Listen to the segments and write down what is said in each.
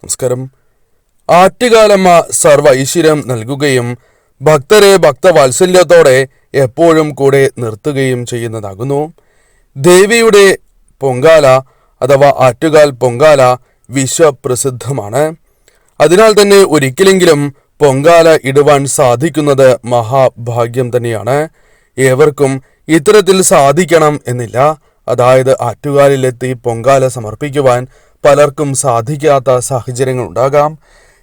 നമസ്കാരം. ആറ്റുകാലമ്മ സർവ ഐശ്വര്യം നൽകുകയും ഭക്തരെ ഭക്തവാത്സല്യത്തോടെ എപ്പോഴും കൂടെ നിർത്തുകയും ചെയ്യുന്നതാകുന്നു. ദേവിയുടെ പൊങ്കാല അഥവാ ആറ്റുകാൽ പൊങ്കാല വിശ്വപ്രസിദ്ധമാണ്. അതിനാൽ തന്നെ ഒരിക്കലെങ്കിലും പൊങ്കാല ഇടുവാൻ സാധിക്കുന്നത് മഹാഭാഗ്യം തന്നെയാണ്. ഏവർക്കും ഇത്തരത്തിൽ സാധിക്കണം എന്നില്ല. അതായത് ആറ്റുകാലിലെത്തി പൊങ്കാല സമർപ്പിക്കുവാൻ പലർക്കും സാധിക്കാത്ത സാഹചര്യങ്ങൾ ഉണ്ടാകാം.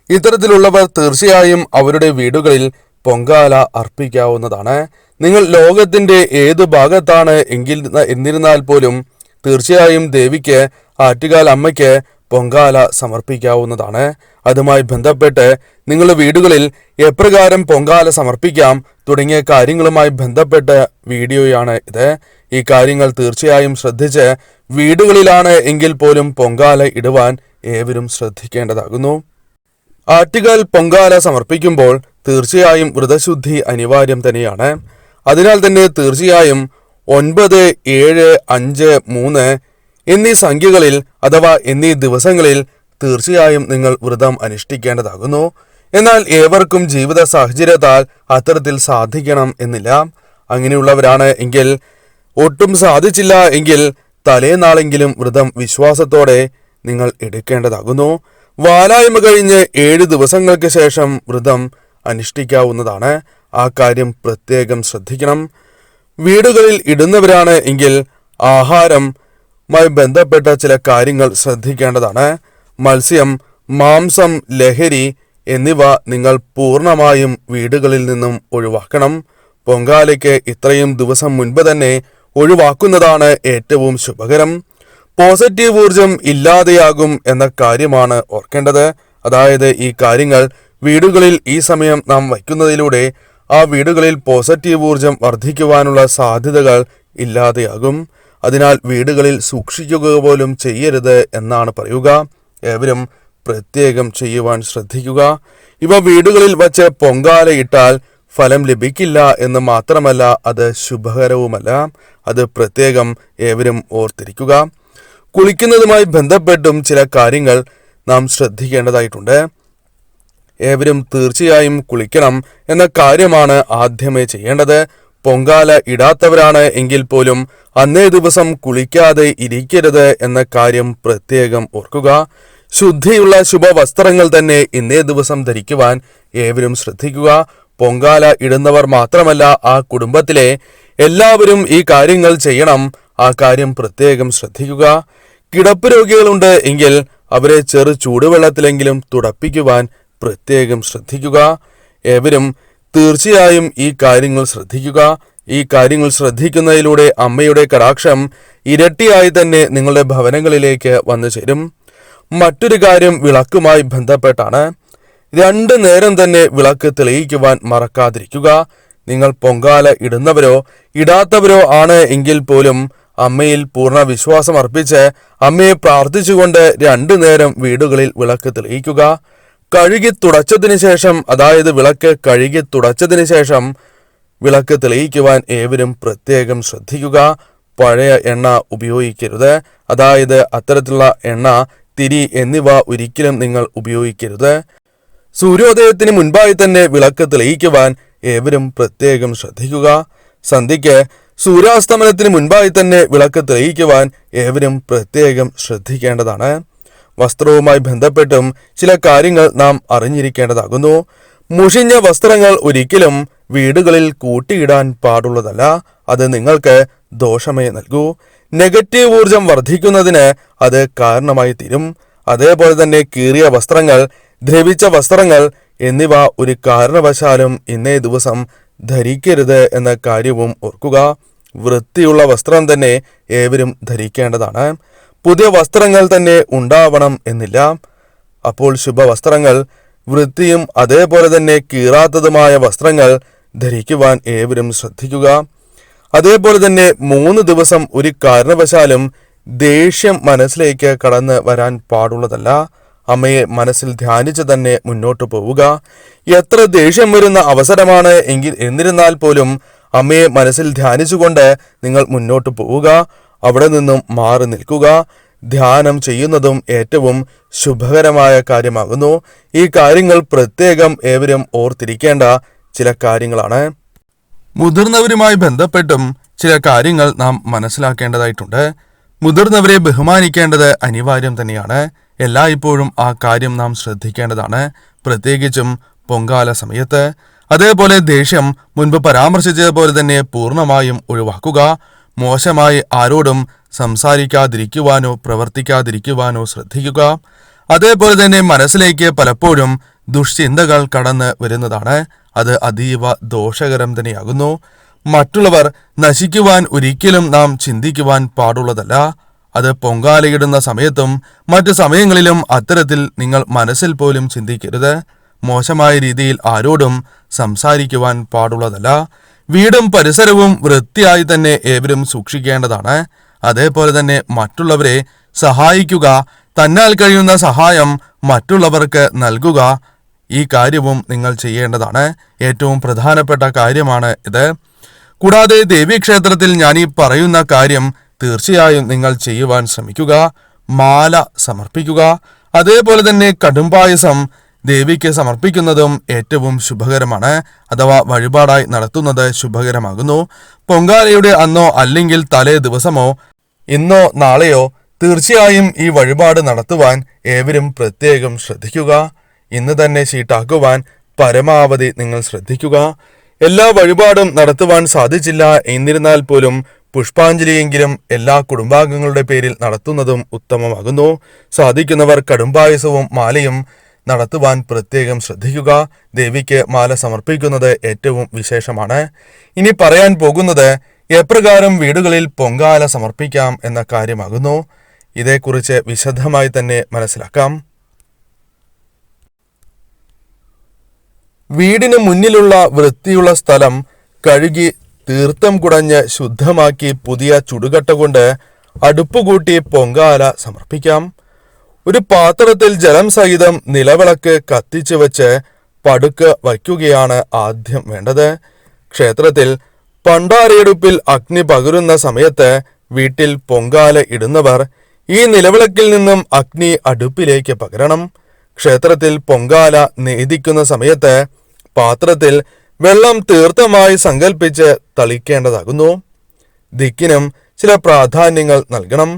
ഇത്തരത്തിലുള്ളവർ തീർച്ചയായും അവരുടെ വീടുകളിൽ പൊങ്കാല അർപ്പിക്കാവുന്നതാണ്. നിങ്ങൾ ലോകത്തിന്റെ ഏതു ഭാഗത്താണ് എന്നിരുന്നാൽ പോലും തീർച്ചയായും ദേവിക്ക്, ആറ്റുകാൽ അമ്മയ്ക്ക് പൊങ്കാല സമർപ്പിക്കാവുന്നതാണ്. അതുമായി ബന്ധപ്പെട്ട് നിങ്ങളുടെ വീടുകളിൽ എപ്രകാരം പൊങ്കാല സമർപ്പിക്കാം തുടങ്ങിയ കാര്യങ്ങളുമായി ബന്ധപ്പെട്ട വീഡിയോയാണ് ഇത്. ഈ കാര്യങ്ങൾ തീർച്ചയായും ശ്രദ്ധിച്ച് വീടുകളിലാണ് എങ്കിൽ പോലും പൊങ്കാല ഇടുവാൻ ഏവരും ശ്രദ്ധിക്കേണ്ടതാകുന്നു. ആറ്റുകാൽ പൊങ്കാല സമർപ്പിക്കുമ്പോൾ തീർച്ചയായും വ്രതശുദ്ധി അനിവാര്യം തന്നെയാണ്. അതിനാൽ തന്നെ തീർച്ചയായും 9, 7, 5, 3 എന്നീ സംഖ്യകളിൽ അഥവാ എന്നീ ദിവസങ്ങളിൽ തീർച്ചയായും നിങ്ങൾ വ്രതം അനുഷ്ഠിക്കേണ്ടതാകുന്നു. എന്നാൽ ഏവർക്കും ജീവിത സാഹചര്യത്താൽ അത്തരത്തിൽ സാധിക്കണം എന്നില്ല. അങ്ങനെയുള്ളവരാണ് എങ്കിൽ, ഒട്ടും സാധിച്ചില്ല എങ്കിൽ തലേനാളെങ്കിലും വ്രതം വിശ്വാസത്തോടെ നിങ്ങൾ എടുക്കേണ്ടതാകുന്നു. വാലായ്മ കഴിഞ്ഞ് 7 ദിവസങ്ങൾക്ക് ശേഷം വ്രതം അനുഷ്ഠിക്കാവുന്നതാണ്. ആ കാര്യം പ്രത്യേകം ശ്രദ്ധിക്കണം. വീടുകളിൽ ഇടുന്നവരാണ് എങ്കിൽ ആഹാരവുമായി ബന്ധപ്പെട്ട ചില കാര്യങ്ങൾ ശ്രദ്ധിക്കേണ്ടതാണ്. മത്സ്യം, മാംസം, ലഹരി എന്നിവ നിങ്ങൾ പൂർണ്ണമായും വീടുകളിൽ നിന്നും ഒഴിവാക്കണം. പൊങ്കാലയ്ക്ക് ഇത്രയും ദിവസം മുൻപ് തന്നെ ഒഴിവാക്കുന്നതാണ് ഏറ്റവും ശുഭകരം. പോസിറ്റീവ് ഊർജം ഇല്ലാതെയാകും എന്ന കാര്യമാണ് ഓർക്കേണ്ടത്. അതായത് ഈ കാര്യങ്ങൾ വീടുകളിൽ ഈ സമയം നാം വയ്ക്കുന്നതിലൂടെ ആ വീടുകളിൽ പോസിറ്റീവ് ഊർജം വർദ്ധിക്കുവാനുള്ള സാധ്യതകൾ ഇല്ലാതെയാകും. അതിനാൽ വീടുകളിൽ സൂക്ഷിക്കുക പോലും ചെയ്യരുത് എന്നാണ് പറയുക. ഏവരും പ്രത്യേകം ചെയ്യുവാൻ ശ്രദ്ധിക്കുക. ഇവ വീടുകളിൽ വച്ച് പൊങ്കാല ഇട്ടാൽ ഫലം ലഭിക്കില്ല എന്ന് മാത്രമല്ല, അത് ശുഭകരവുമല്ല. അത് പ്രത്യേകം ഏവരും ഓർത്തിരിക്കുക. കുളിക്കുന്നതുമായി ബന്ധപ്പെട്ടും ചില കാര്യങ്ങൾ നാം ശ്രദ്ധിക്കേണ്ടതായിട്ടുണ്ട്. ഏവരും തീർച്ചയായും കുളിക്കണം എന്ന കാര്യമാണ് ആദ്യമേ ചെയ്യേണ്ടത്. പൊങ്കാല ഇടാത്തവരാണ് എങ്കിൽ പോലും അന്നേ ദിവസം കുളിക്കാതെ ഇരിക്കരുത് എന്ന കാര്യം പ്രത്യേകം ഓർക്കുക. ശുദ്ധിയുള്ള ശുഭവസ്ത്രങ്ങൾ തന്നെ ഇന്നേ ദിവസം ധരിക്കുവാൻ ഏവരും ശ്രദ്ധിക്കുക. പൊങ്കാല ഇടുന്നവർ മാത്രമല്ല, ആ കുടുംബത്തിലെ എല്ലാവരും ഈ കാര്യങ്ങൾ ചെയ്യണം. ആ കാര്യം പ്രത്യേകം ശ്രദ്ധിക്കുക. കിടപ്പ് രോഗികളുണ്ട് എങ്കിൽ അവരെ ചെറു ചൂടുവെള്ളത്തിലെങ്കിലും തുടപ്പിക്കുവാൻ പ്രത്യേകം ശ്രദ്ധിക്കുക. ഏവരും തീർച്ചയായും ഈ കാര്യങ്ങൾ ശ്രദ്ധിക്കുക. ഈ കാര്യങ്ങൾ ശ്രദ്ധിക്കുന്നതിലൂടെ അമ്മയുടെ കടാക്ഷം ഇരട്ടിയായി തന്നെ നിങ്ങളുടെ ഭവനങ്ങളിലേക്ക് വന്നു ചേരും. മറ്റൊരു കാര്യം വിളക്കുമായി ബന്ധപ്പെട്ടാണ്. 2 നേരം തന്നെ വിളക്ക് തെളിയിക്കുവാൻ മറക്കാതിരിക്കുക. നിങ്ങൾ പൊങ്കാല ഇടുന്നവരോ ഇടാത്തവരോ ആണ് എങ്കിൽ പോലും അമ്മയിൽ പൂർണ്ണ വിശ്വാസം അർപ്പിച്ച് അമ്മയെ പ്രാർത്ഥിച്ചുകൊണ്ട് 2 നേരം വീടുകളിൽ വിളക്ക് തെളിയിക്കുക. കഴുകി തുടച്ചതിന് ശേഷം, അതായത് വിളക്ക് കഴുകി തുടച്ചതിന് ശേഷം വിളക്ക് തെളിയിക്കുവാൻ ഏവരും പ്രത്യേകം ശ്രദ്ധിക്കുക. പഴയ എണ്ണ ഉപയോഗിക്കരുത്. അതായത് അത്തരത്തിലുള്ള എണ്ണ, തിരി എന്നിവ ഒരിക്കലും നിങ്ങൾ ഉപയോഗിക്കരുത്. സൂര്യോദയത്തിന് മുൻപായി തന്നെ വിളക്ക് തെളിയിക്കുവാൻ ഏവരും പ്രത്യേകം ശ്രദ്ധിക്കുക. സന്ധ്യയ്ക്ക് സൂര്യാസ്തമനത്തിന് മുൻപായി തന്നെ വിളക്ക് തെളിയിക്കുവാൻ ഏവരും പ്രത്യേകം ശ്രദ്ധിക്കേണ്ടതാണ്. വസ്ത്രവുമായി ബന്ധപ്പെട്ടും ചില കാര്യങ്ങൾ നാം അറിഞ്ഞിരിക്കേണ്ടതാകുന്നു. മുഷിഞ്ഞ വസ്ത്രങ്ങൾ ഒരിക്കലും വീടുകളിൽ കൂട്ടിയിടാൻ പാടുള്ളതല്ല. അത് നിങ്ങൾക്ക് ദോഷമേ നൽകൂ. നെഗറ്റീവ് ഊർജം വർദ്ധിക്കുന്നതിന് അത് കാരണമായി തീരും. അതേപോലെ തന്നെ കീറിയ വസ്ത്രങ്ങൾ, ദ്രവിച്ച വസ്ത്രങ്ങൾ എന്നിവ ഒരു കാരണവശാലും ഇന്നേ ദിവസം ധരിക്കരുത് എന്ന കാര്യവും ഓർക്കുക. വൃത്തിയുള്ള വസ്ത്രം തന്നെ ഏവരും ധരിക്കേണ്ടതാണ്. പുതിയ വസ്ത്രങ്ങൾ തന്നെ ഉണ്ടാവണം എന്നില്ല. അപ്പോൾ ശുഭവസ്ത്രങ്ങൾ, വൃത്തിയും അതേപോലെ തന്നെ കീറാത്തതുമായ വസ്ത്രങ്ങൾ ധരിക്കുവാൻ ഏവരും ശ്രദ്ധിക്കുക. അതേപോലെ തന്നെ 3 ദിവസം ഒരു കാരണവശാലും ദേഷ്യം മനസ്സിലേക്ക് കടന്ന് വരാൻ പാടുള്ളതല്ല. അമ്മയെ മനസ്സിൽ ധ്യാനിച്ച് തന്നെ മുന്നോട്ട് പോവുക. എത്ര ദേഷ്യം വരുന്ന അവസരമാണ് എന്നിരുന്നാൽ പോലും അമ്മയെ മനസ്സിൽ ധ്യാനിച്ചുകൊണ്ട് നിങ്ങൾ മുന്നോട്ട് പോവുക. അവിടെ നിന്നും മാറി നിൽക്കുക. ധ്യാനം ചെയ്യുന്നതും ഏറ്റവും ശുഭകരമായ കാര്യമാകുന്നു. ഈ കാര്യങ്ങൾ പ്രത്യേകം ഏവരും ഓർത്തിരിക്കേണ്ട ചില കാര്യങ്ങളാണ്. മുതിർന്നവരുമായി ബന്ധപ്പെട്ടും ചില കാര്യങ്ങൾ നാം മനസ്സിലാക്കേണ്ടതായിട്ടുണ്ട്. മുതിർന്നവരെ ബഹുമാനിക്കേണ്ടത് അനിവാര്യം തന്നെയാണ്. എല്ലായ്പ്പോഴും ആ കാര്യം നാം ശ്രദ്ധിക്കേണ്ടതാണ്, പ്രത്യേകിച്ചും പൊങ്കാല സമയത്ത്. അതേപോലെ ദേഷ്യം മുൻപ് പരാമർശിച്ചതുപോലെ തന്നെ പൂർണ്ണമായും ഒഴിവാക്കുക. മോശമായി ആരോടും സംസാരിക്കാതിരിക്കുവാനോ പ്രവർത്തിക്കാതിരിക്കുവാനോ ശ്രദ്ധിക്കുക. അതേപോലെ തന്നെ മനസ്സിലേക്ക് പലപ്പോഴും ദുശ്ചിന്തകൾ കടന്ന് വരുന്നതാണ്. അത് അതീവ ദോഷകരം തന്നെയാകുന്നു. മറ്റുള്ളവർ നശിക്കുവാൻ ഒരിക്കലും നാം ചിന്തിക്കുവാൻ പാടുള്ളതല്ല. അത് പൊങ്കാലയിടുന്ന സമയത്തും മറ്റു സമയങ്ങളിലും അത്തരത്തിൽ നിങ്ങൾ മനസ്സിൽ പോലും ചിന്തിക്കരുത്. മോശമായ രീതിയിൽ ആരോടും സംസാരിക്കുവാൻ പാടുള്ളതല്ല. വീടും പരിസരവും വൃത്തിയായി തന്നെ ഏവരും സൂക്ഷിക്കേണ്ടതാണ്. അതേപോലെ തന്നെ മറ്റുള്ളവരെ സഹായിക്കുക, തന്നാൽ കഴിയുന്ന സഹായം മറ്റുള്ളവർക്ക് നൽകുക, ഈ കാര്യവും നിങ്ങൾ ചെയ്യേണ്ടതാണ്. ഏറ്റവും പ്രധാനപ്പെട്ട കാര്യമാണ് ഇത്. കൂടാതെ ദേവീക്ഷേത്രത്തിൽ ഞാൻ ഈ പറയുന്ന കാര്യം തീർച്ചയായും നിങ്ങൾ ചെയ്യുവാൻ ശ്രമിക്കുക. മാല സമർപ്പിക്കുക. അതേപോലെ തന്നെ കടുംപായസം ദേവിക്ക് സമർപ്പിക്കുന്നതും ഏറ്റവും ശുഭകരമാണ്, അഥവാ വഴിപാടായി നടത്തുന്നത് ശുഭകരമാകുന്നു. പൊങ്കാലയുടെ അന്നോ അല്ലെങ്കിൽ തലേ ദിവസമോ ഇന്നോ നാളെയോ തീർച്ചയായും ഈ വഴിപാട് നടത്തുവാൻ ഏവരും പ്രത്യേകം ശ്രദ്ധിക്കുക. ഇന്ന് തന്നെ ഷീട്ടാക്കുവാൻ പരമാവധി നിങ്ങൾ ശ്രദ്ധിക്കുക. എല്ലാ വഴിപാടും നടത്തുവാൻ സാധിച്ചില്ല എന്നിരുന്നാൽ പോലും പുഷ്പാഞ്ജലിയെങ്കിലും എല്ലാ കുടുംബാംഗങ്ങളുടെ പേരിൽ നടത്തുന്നതും ഉത്തമമാകുന്നു. സാധിക്കുന്നവർ കടുംപായസവും മാലയും നടത്തുവാൻ പ്രത്യേകം ശ്രദ്ധിക്കുക. ദേവിക്ക് മാല സമർപ്പിക്കുന്നത് ഏറ്റവും വിശേഷമാണ്. ഇനി പറയാൻ പോകുന്നത് എപ്രകാരം വീടുകളിൽ പൊങ്കാല സമർപ്പിക്കാം എന്ന കാര്യമാകുന്നു. ഇതേക്കുറിച്ച് വിശദമായി തന്നെ മനസ്സിലാക്കാം. വീടിന് മുന്നിലുള്ള വൃത്തിയുള്ള സ്ഥലം കഴുകി തീർത്ഥം കുടഞ്ഞ് ശുദ്ധമാക്കി പുതിയ ചുടുകട്ട കൊണ്ട് അടുപ്പുകൂട്ടി പൊങ്കാല സമർപ്പിക്കാം. ഒരു പാത്രത്തിൽ ജലം സഹിതം നിലവിളക്ക് കത്തിച്ചു വെച്ച് പടുക്ക് വയ്ക്കുകയാണ് ആദ്യം വേണ്ടത്. ക്ഷേത്രത്തിൽ പണ്ടാരയെടുപ്പിൽ അഗ്നി പകരുന്ന സമയത്ത് വീട്ടിൽ പൊങ്കാല ഇടുന്നവർ ഈ നിലവിളക്കിൽ നിന്നും അഗ്നി അടുപ്പിലേക്ക് പകരണം. ക്ഷേത്രത്തിൽ പൊങ്കാല നേദിക്കുന്ന സമയത്ത് പാത്രത്തിൽ വെള്ളം തീർത്ഥമായി സങ്കല്പിച്ച് തളിക്കേണ്ടതാകുന്നു. ദിക്കിനും ചില പ്രാധാന്യങ്ങൾ നൽകണം.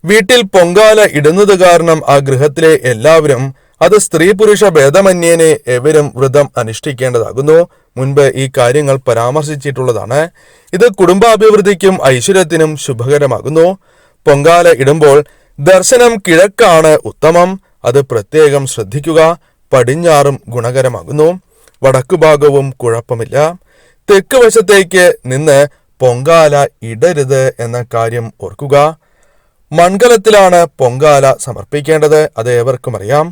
വീട്ടിൽ പൊങ്കാല ഇടുന്നത് കാരണം ആ ഗൃഹത്തിലെ എല്ലാവരും, അത് സ്ത്രീ പുരുഷ ഭേദമന്യേനെ എവരും വ്രതം അനുഷ്ഠിക്കേണ്ടതാകുന്നു. മുൻപ് ഈ കാര്യങ്ങൾ പരാമർശിച്ചിട്ടുള്ളതാണ്. ഇത് കുടുംബാഭിവൃദ്ധിക്കും ഐശ്വര്യത്തിനും ശുഭകരമാകുന്നു. പൊങ്കാല ഇടുമ്പോൾ ദർശനം കിഴക്കാണ് ഉത്തമം. അത് പ്രത്യേകം ശ്രദ്ധിക്കുക. പടിഞ്ഞാറും ഗുണകരമാകുന്നു. വടക്കുഭാഗവും കുഴപ്പമില്ല. തെക്ക് വശത്തേക്ക് നിന്ന് പൊങ്കാല ഇടരുത് എന്ന കാര്യം ഓർക്കുക. മൺകലത്തിലാണ് പൊങ്കാല സമർപ്പിക്കേണ്ടത്. അത് ഏവർക്കും അറിയാം.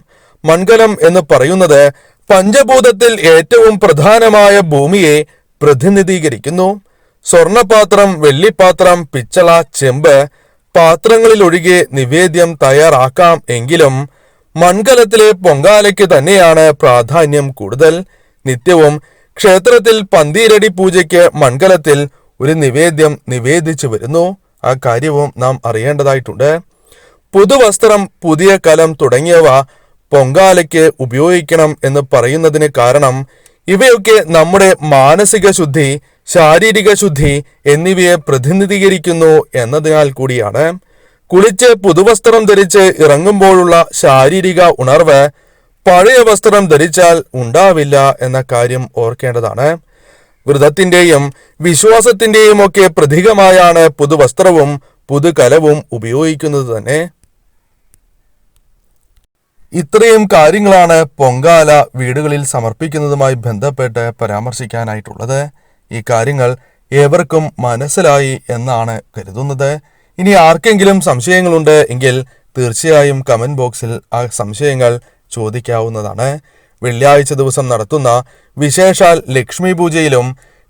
മൺകലം എന്ന് പറയുന്നത് പഞ്ചഭൂതത്തിൽ ഏറ്റവും പ്രധാനമായ ഭൂമിയെ പ്രതിനിധീകരിക്കുന്നു. സ്വർണപാത്രം, വെള്ളിപ്പാത്രം, പിച്ചള, ചെമ്പ് പാത്രങ്ങളിലൊഴികെ നിവേദ്യം തയ്യാറാക്കാം. എങ്കിലും മൺകലത്തിലെ പൊങ്കാലയ്ക്ക് തന്നെയാണ് പ്രാധാന്യം കൂടുതൽ. നിത്യവും ക്ഷേത്രത്തിൽ പന്തീരടി പൂജയ്ക്ക് മൺകലത്തിൽ ഒരു നിവേദ്യം നിവേദിച്ചു വരുന്നു. ആ കാര്യവും നാം അറിയേണ്ടതായിട്ടുണ്ട്. പുതുവസ്ത്രം, പുതിയ കലം തുടങ്ങിയവ പൊങ്കാലയ്ക്ക് ഉപയോഗിക്കണം എന്ന് പറയുന്നതിന് കാരണം ഇവയൊക്കെ നമ്മുടെ മാനസിക ശുദ്ധി, ശാരീരിക ശുദ്ധി എന്നിവയെ പ്രതിനിധീകരിക്കുന്നു എന്നതിനാൽ കൂടിയാണ്. കുളിച്ച് പുതുവസ്ത്രം ധരിച്ച് ഇറങ്ങുമ്പോഴുള്ള ശാരീരിക ഉണർവ് പഴയ വസ്ത്രം ധരിച്ചാൽ ഉണ്ടാവില്ല എന്ന കാര്യം ഓർക്കേണ്ടതാണ്. വ്രതത്തിന്റെയും വിശ്വാസത്തിന്റെയും ഒക്കെ പ്രതീകമായാണ് പുതുവസ്ത്രവും പുതുകലവും ഉപയോഗിക്കുന്നത് തന്നെ. ഇത്രയും കാര്യങ്ങളാണ് പൊങ്കാല വീടുകളിൽ സമർപ്പിക്കുന്നതുമായി ബന്ധപ്പെട്ട് പരാമർശിക്കാനായിട്ടുള്ളത്. ഈ കാര്യങ്ങൾ ഏവർക്കും മനസ്സിലായി എന്നാണ് കരുതുന്നത്. ഇനി ആർക്കെങ്കിലും സംശയങ്ങളുണ്ട് എങ്കിൽ തീർച്ചയായും കമന്റ് ബോക്സിൽ ആ സംശയങ്ങൾ ചോദിക്കാവുന്നതാണ്. വെള്ളിയാഴ്ച ദിവസം നടത്തുന്ന വിശേഷാൽ ലക്ഷ്മി പൂജയിലും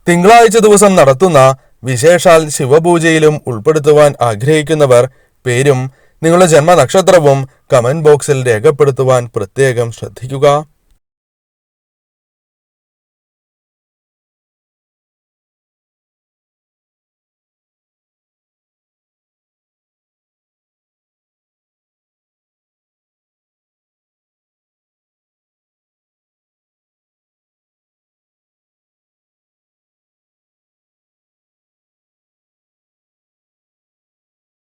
തിങ്കളാഴ്ച ദിവസം നടത്തുന്ന വിശേഷാൽ ശിവപൂജയിലും ഉൾപ്പെടുത്തുവാൻ ആഗ്രഹിക്കുന്നവർ പേരും നിങ്ങളുടെ ജന്മനക്ഷത്രവും കമന്റ് ബോക്സിൽ രേഖപ്പെടുത്തുവാൻ പ്രത്യേകം ശ്രദ്ധിക്കുക.